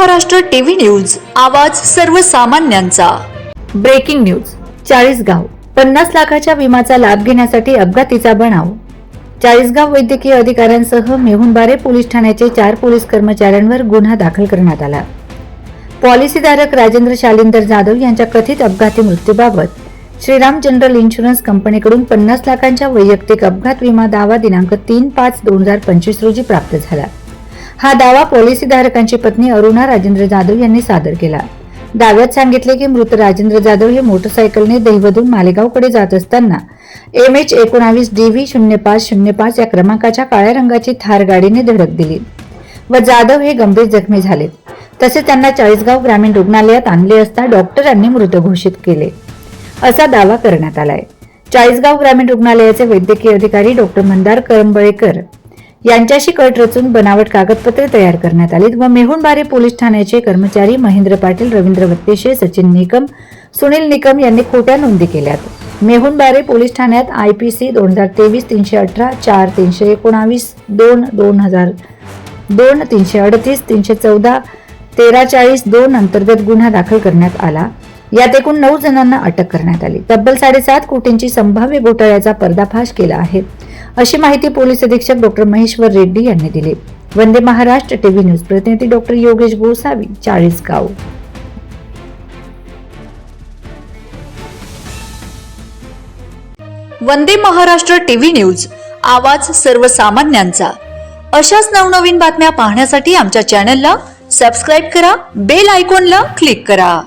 Maharashtra TV news, आवाज सर्वसामान्यांचा। Breaking news. Chalisgaon 50 लाखाच्या विम्याचा लाभ घेण्यासाठी अपघातीचा बनाव। चाळीसगाव वैद्यकीय अधिकाऱ्यांसह मेहुणबारे पोलीस ठाण्याचे 4 पोलीस कर्मचाऱ्यांवर गुन्हा दाखल करण्यात आला। पॉलिसीधारक राजेंद्र शालिंदर जाधव यांच्या कथित अपघाती मृत्यूबाबत श्रीराम जनरल इन्शुरन्स कंपनीकडून 50 लाखांच्या वैयक्तिक अपघात विमा दावा दिनांक 3/5/2025 रोजी प्राप्त झाला। हा दावा पॉलिसीधारकांची पत्नी अरुणा राजेंद्र जाधव यांनी सादर केला। दाव्यात सांगितले की मृत राजेंद्र जाधव हे मोटरसायकलने दहिवदून मालेगावकडे जात असताना MH19DV0505 या क्रमांकाच्या काळ्या रंगाची थार गाडीने धडक दिली व जाधव हे गंभीर जखमी झाले। तसेच त्यांना चाळीसगाव ग्रामीण रुग्णालयात आणले असता डॉक्टरांनी मृत घोषित केले असा दावा करण्यात आलाय। चाळीसगाव ग्रामीण रुग्णालयाचे वैद्यकीय अधिकारी डॉक्टर मंदार करंबळेकर यांच्याशी कट रचून बनावट कागदपत्रे तयार करण्यात आली व मेहुणबारे पोलीस ठाण्याचे कर्मचारी महेंद्र पाटील, रवींद्र वत्तेशे, सचिन निकम, सुनील निकम यांनी खोट्या नोंदी केल्यात। मेहुणबारे पोलीस ठाण्यात IPC 2023-318, 4-319, 2-2000, 2-338, 314, 1340-2 अंतर्गत गुन्हा दाखल करण्यात आला। यात एकूण 9 जणांना अटक करण्यात आली। तब्बल 7.5 कोटींची संभाव्य घोटाळ्याचा पर्दाफाश केला आहे, अशी माहिती पोलीस अधीक्षक डॉक्टर महेश्वर रेड्डी यांनी दिली। वंदे महाराष्ट्र टीव्ही न्यूज प्रतिनिधी doctor Yogesh Gosavi, Chalisgaon. Vande Maharashtra TV news, आवाज सर्वसामान्यांचा। अशाच नवनवीन बातम्या पाहण्यासाठी आमच्या चॅनलला सबस्क्राइब करा, बेल आयकॉनला क्लिक करा।